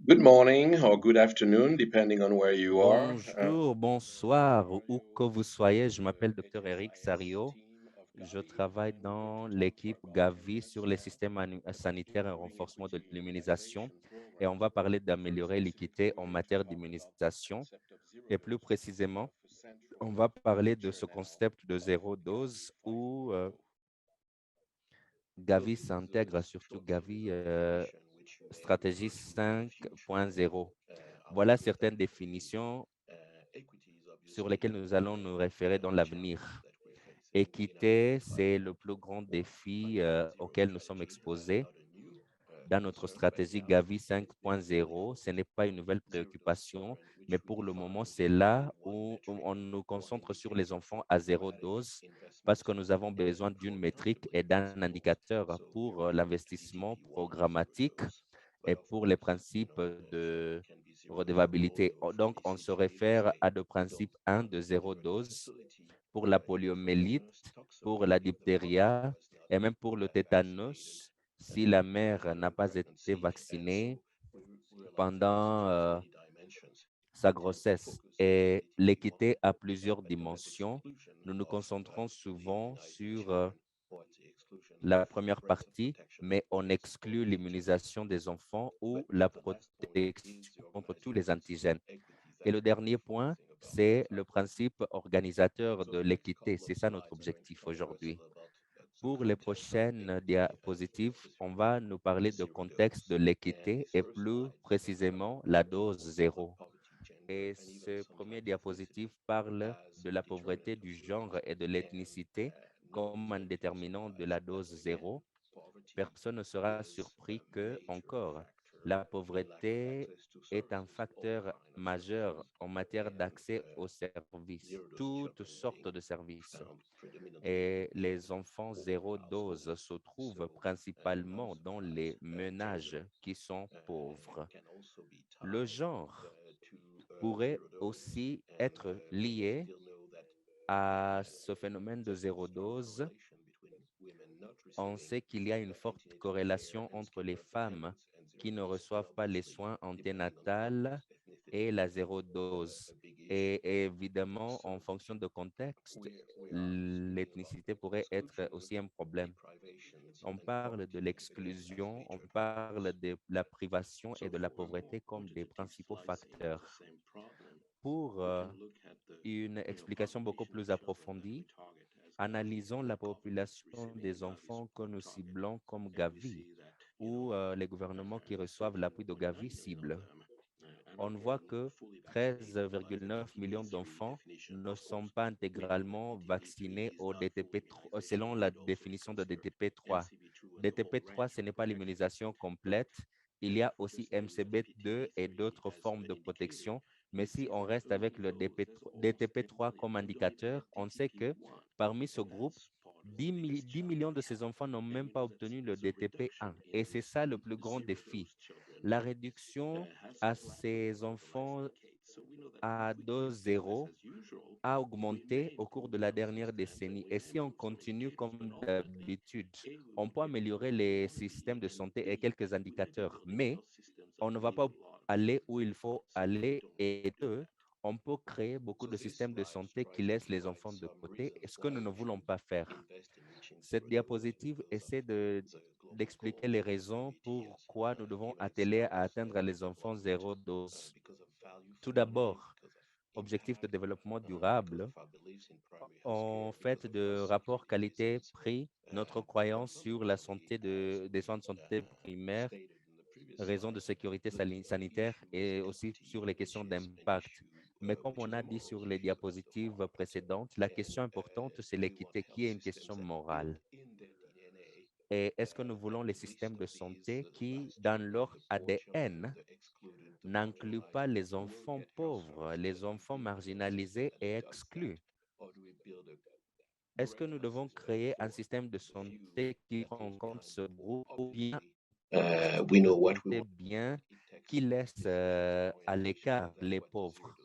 Good morning or good afternoon, depending on where you are. Bonjour, bonsoir, où que vous soyez. Je m'appelle Dr. Eric Sario. Je travaille dans l'équipe Gavi sur les systèmes sanitaires et renforcement de l'immunisation. Et on va parler d'améliorer l'équité en matière d'immunisation. Et plus précisément, on va parler de ce concept de zéro dose où Gavi s'intègre, surtout Gavi stratégie 5.0. Voilà certaines définitions sur lesquelles nous allons nous référer dans l'avenir. Équité, c'est le plus grand défi auquel nous sommes exposés. Dans notre stratégie Gavi 5.0, ce n'est pas une nouvelle préoccupation, mais pour le moment, c'est là où on nous concentre sur les enfants à zéro dose parce que nous avons besoin d'une métrique et d'un indicateur pour l'investissement programmatique et pour les principes de redevabilité. Donc, on se réfère à deux principes. Un, de zéro dose pour la poliomyélite, pour la diphtéria et même pour le tétanos si la mère n'a pas été vaccinée pendant sa grossesse. Et l'équité a plusieurs dimensions. Nous nous concentrons souvent sur la première partie, mais on exclut l'immunisation des enfants ou la protection contre tous les antigènes. Et le dernier point, c'est le principe organisateur de l'équité. C'est ça notre objectif aujourd'hui. Pour les prochaines diapositives, on va nous parler de contexte de l'équité et plus précisément la dose zéro. Et ce premier diapositive parle de la pauvreté du genre et de l'ethnicité comme un déterminant de la dose zéro. Personne ne sera surpris que, encore, la pauvreté est un facteur majeur en matière d'accès aux services, toutes sortes de services. Et les enfants zéro dose se trouvent principalement dans les ménages qui sont pauvres. Le genre pourrait aussi être lié à ce phénomène de zéro dose. On sait qu'il y a une forte corrélation entre les femmes qui ne reçoivent pas les soins anténatales et la zéro dose. Et évidemment, en fonction de contexte, l'ethnicité pourrait être aussi un problème. On parle de l'exclusion, on parle de la privation et de la pauvreté comme des principaux facteurs. Pour une explication beaucoup plus approfondie, analysons la population des enfants que nous ciblons comme Gavi ou les gouvernements qui reçoivent l'appui de Gavi ciblent. On voit que 13,9 millions d'enfants ne sont pas intégralement vaccinés au DTP3, selon la définition de DTP3. DTP3, ce n'est pas l'immunisation complète. Il y a aussi MCB2 et d'autres formes de protection. Mais si on reste avec le DTP3 comme indicateur, on sait que parmi ce groupe, 10 millions de ces enfants n'ont même pas obtenu le DTP1. Et c'est ça le plus grand défi. La réduction à ces enfants à dose zéro a augmenté au cours de la dernière décennie. Et si on continue comme d'habitude, on peut améliorer les systèmes de santé et quelques indicateurs, mais on ne va pas aller où il faut aller et deux, on peut créer beaucoup de systèmes de santé qui laissent les enfants de côté, ce que nous ne voulons pas faire. Cette diapositive essaie d'expliquer les raisons pourquoi nous devons atteler à atteindre les enfants zéro dose. Tout d'abord, objectif de développement durable, en fait de rapport qualité-prix, notre croyance sur la santé des soins de santé primaires, raison de sécurité sanitaire et aussi sur les questions d'impact. Mais comme on a dit sur les diapositives précédentes, la question importante, c'est l'équité qui est une question morale. Et est-ce que nous voulons les systèmes de santé qui, dans leur ADN, n'incluent pas les enfants pauvres, les enfants marginalisés et exclus? Est-ce que nous devons créer un système de santé qui prend en compte ce groupe ou bien un We système de know what we santé want. bien qui laisse à l'écart les pauvres?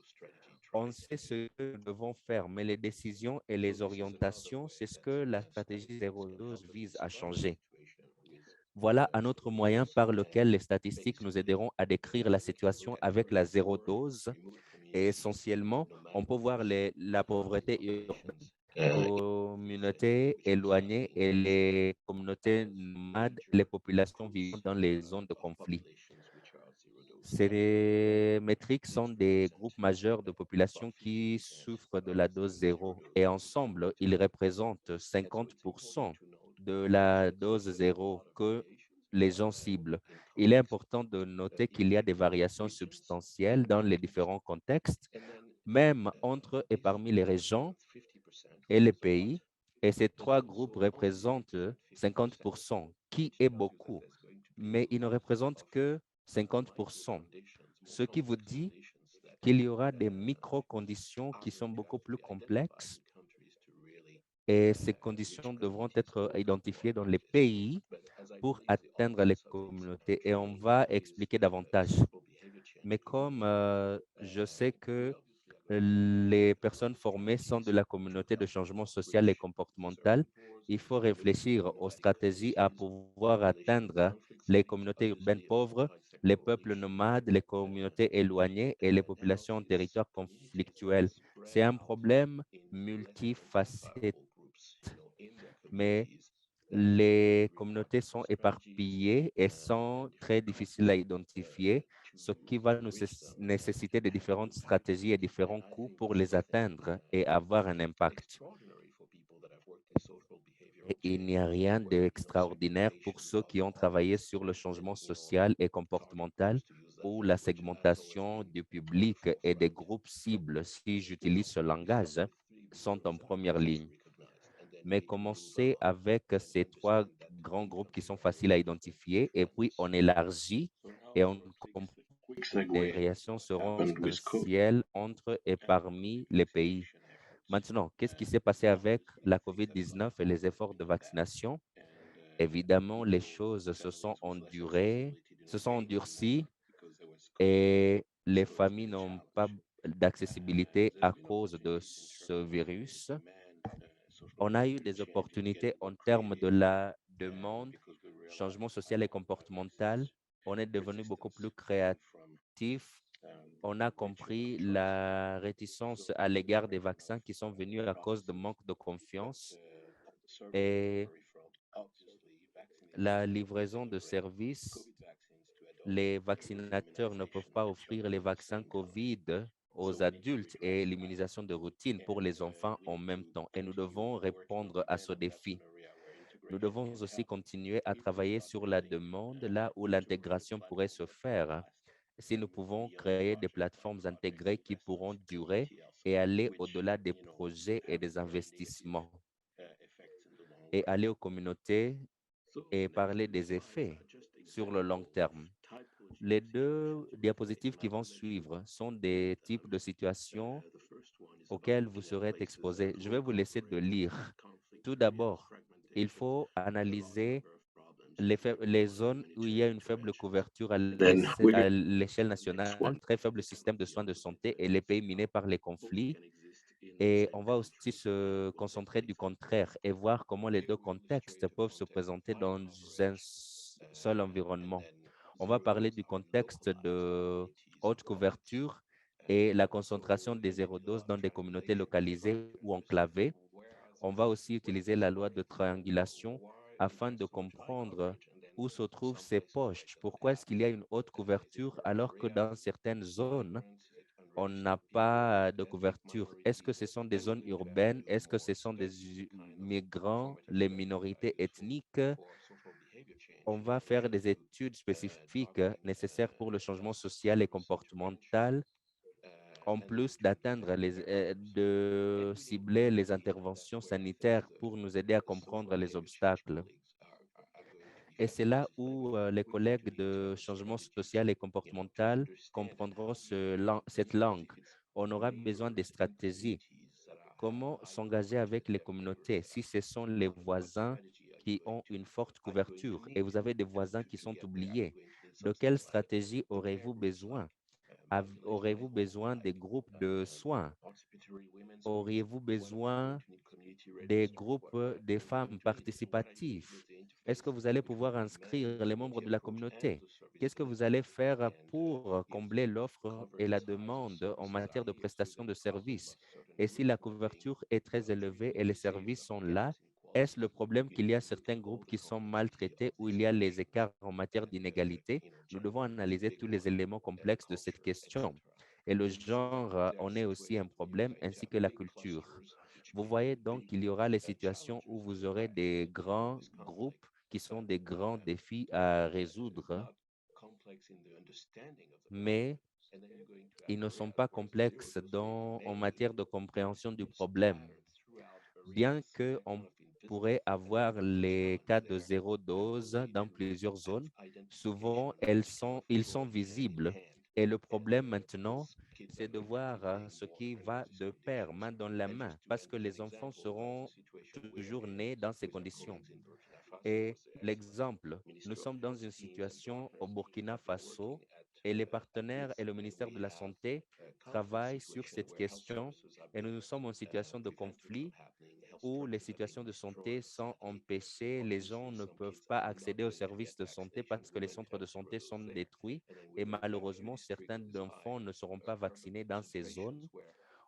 On sait ce que nous devons faire, mais les décisions et les orientations, c'est ce que la stratégie 02 vise à changer. Voilà un autre moyen par lequel les statistiques nous aideront à décrire la situation avec la zéro dose. Et essentiellement, on peut voir la pauvreté urbaine, communautés éloignées et les communautés nomades, les populations vivant dans les zones de conflit. Ces métriques sont des groupes majeurs de population qui souffrent de la dose zéro et ensemble, ils représentent 50% de la dose zéro que les gens ciblent. Il est important de noter qu'il y a des variations substantielles dans les différents contextes, même entre et parmi les régions et les pays. Et ces trois groupes représentent 50%, qui est beaucoup, mais ils ne représentent que 50%. Ce qui vous dit qu'il y aura des micro-conditions qui sont beaucoup plus complexes et ces conditions devront être identifiées dans les pays pour atteindre les communautés et on va expliquer davantage. Mais comme je sais que les personnes formées sont de la communauté de changement social et comportemental, il faut réfléchir aux stratégies à pouvoir atteindre les communautés urbaines pauvres, les peuples nomades, les communautés éloignées et les populations en territoires conflictuels. C'est un problème multifacette, mais les communautés sont éparpillées et sont très difficiles à identifier, ce qui va nous nécessiter de différentes stratégies et différents coûts pour les atteindre et avoir un impact. Et il n'y a rien d'extraordinaire pour ceux qui ont travaillé sur le changement social et comportemental ou la segmentation du public et des groupes cibles, si j'utilise ce langage, sont en première ligne. Mais commencer avec ces trois grands groupes qui sont faciles à identifier et puis on élargit et on comprend Quick que les segue variations seront happened with COVID. substantielles entre et parmi les pays. Maintenant, qu'est-ce qui s'est passé avec la COVID-19 et les efforts de vaccination? Évidemment, les choses se sont endurcies et les familles n'ont pas d'accessibilité à cause de ce virus. On a eu des opportunités en termes de la demande, changement social et comportemental. On est devenu beaucoup plus créatif. On a compris la réticence à l'égard des vaccins qui sont venus à cause de manque de confiance et la livraison de services. Les vaccinateurs ne peuvent pas offrir les vaccins COVID aux adultes et l'immunisation de routine pour les enfants en même temps. Et nous devons répondre à ce défi. Nous devons aussi continuer à travailler sur la demande là où l'intégration pourrait se faire. Si nous pouvons créer des plateformes intégrées qui pourront durer et aller au-delà des projets et des investissements et aller aux communautés et parler des effets sur le long terme. Les deux diapositives qui vont suivre sont des types de situations auxquelles vous serez exposés. Je vais vous laisser de lire. Tout d'abord, il faut analyser les zones où il y a une faible couverture Then we're à going l'échelle to the next nationale, one. très faible système de soins de santé et les pays minés par les conflits. Et on va aussi se concentrer du contraire et voir comment les deux contextes peuvent se présenter dans un seul environnement. On va parler du contexte de haute couverture et la concentration des aérodoses dans des communautés localisées ou enclavées. On va aussi utiliser la loi de triangulation afin de comprendre où se trouvent ces poches. Pourquoi est-ce qu'il y a une haute couverture alors que dans certaines zones, on n'a pas de couverture? Est-ce que ce sont des zones urbaines? Est-ce que ce sont des migrants, les minorités ethniques? On va faire des études spécifiques nécessaires pour le changement social et comportemental, en plus de cibler les interventions sanitaires pour nous aider à comprendre les obstacles. Et c'est là où les collègues de changement social et comportemental comprendront cette langue. On aura besoin de stratégies. Comment s'engager avec les communautés si ce sont les voisins qui ont une forte couverture et vous avez des voisins qui sont oubliés? De quelle stratégie aurez-vous besoin? Aurez-vous besoin des groupes de soins? Auriez-vous besoin des groupes des femmes participatifs? Est-ce que vous allez pouvoir inscrire les membres de la communauté? Qu'est-ce que vous allez faire pour combler l'offre et la demande en matière de prestation de services? Et si la couverture est très élevée et les services sont là, est-ce le problème qu'il y a certains groupes qui sont maltraités ou il y a les écarts en matière d'inégalité? Nous devons analyser tous les éléments complexes de cette question. Et le genre en est aussi un problème, ainsi que la culture. Vous voyez donc qu'il y aura les situations où vous aurez des grands groupes qui sont des grands défis à résoudre, mais ils ne sont pas complexes en matière de compréhension du problème. Bien qu'on pourrait avoir les cas de zéro dose dans plusieurs zones, souvent ils sont visibles. Et le problème maintenant, c'est de voir ce qui va de pair, main dans la main, parce que les enfants seront toujours nés dans ces conditions. Et l'exemple, nous sommes dans une situation au Burkina Faso et les partenaires et le ministère de la Santé travaillent sur cette question et nous sommes en situation de conflit où les situations de santé sont empêchées, les gens ne peuvent pas accéder aux services de santé parce que les centres de santé sont détruits et malheureusement, certains enfants ne seront pas vaccinés dans ces zones.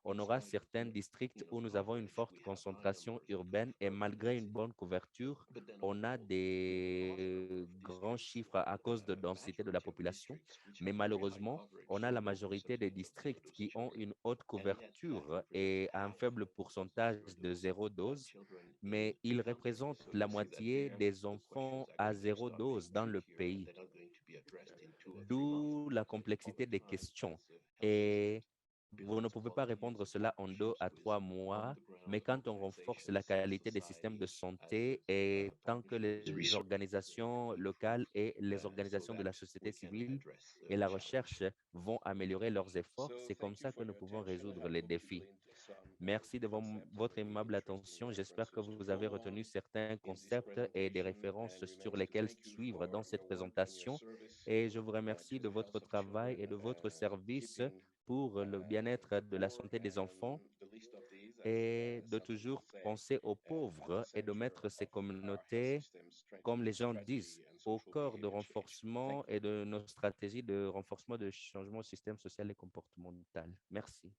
On aura certains districts où nous avons une forte concentration urbaine et malgré une bonne couverture, on a des grands chiffres à cause de densité de la population, mais malheureusement, on a la majorité des districts qui ont une haute couverture et un faible pourcentage de zéro dose, mais ils représentent la moitié des enfants à zéro dose dans le pays, d'où la complexité des questions. Et vous ne pouvez pas répondre cela en 2 à 3 mois, mais quand on renforce la qualité des systèmes de santé et tant que les organisations locales et les organisations de la société civile et la recherche vont améliorer leurs efforts, c'est comme ça que nous pouvons résoudre les défis. Merci de votre aimable attention. J'espère que vous avez retenu certains concepts et des références sur lesquels suivre dans cette présentation. Et je vous remercie de votre travail et de votre service pour le bien-être de la santé des enfants et de toujours penser aux pauvres et de mettre ces communautés, comme les gens disent, au corps de renforcement et de nos stratégies de renforcement de changement au système social et comportemental. Merci.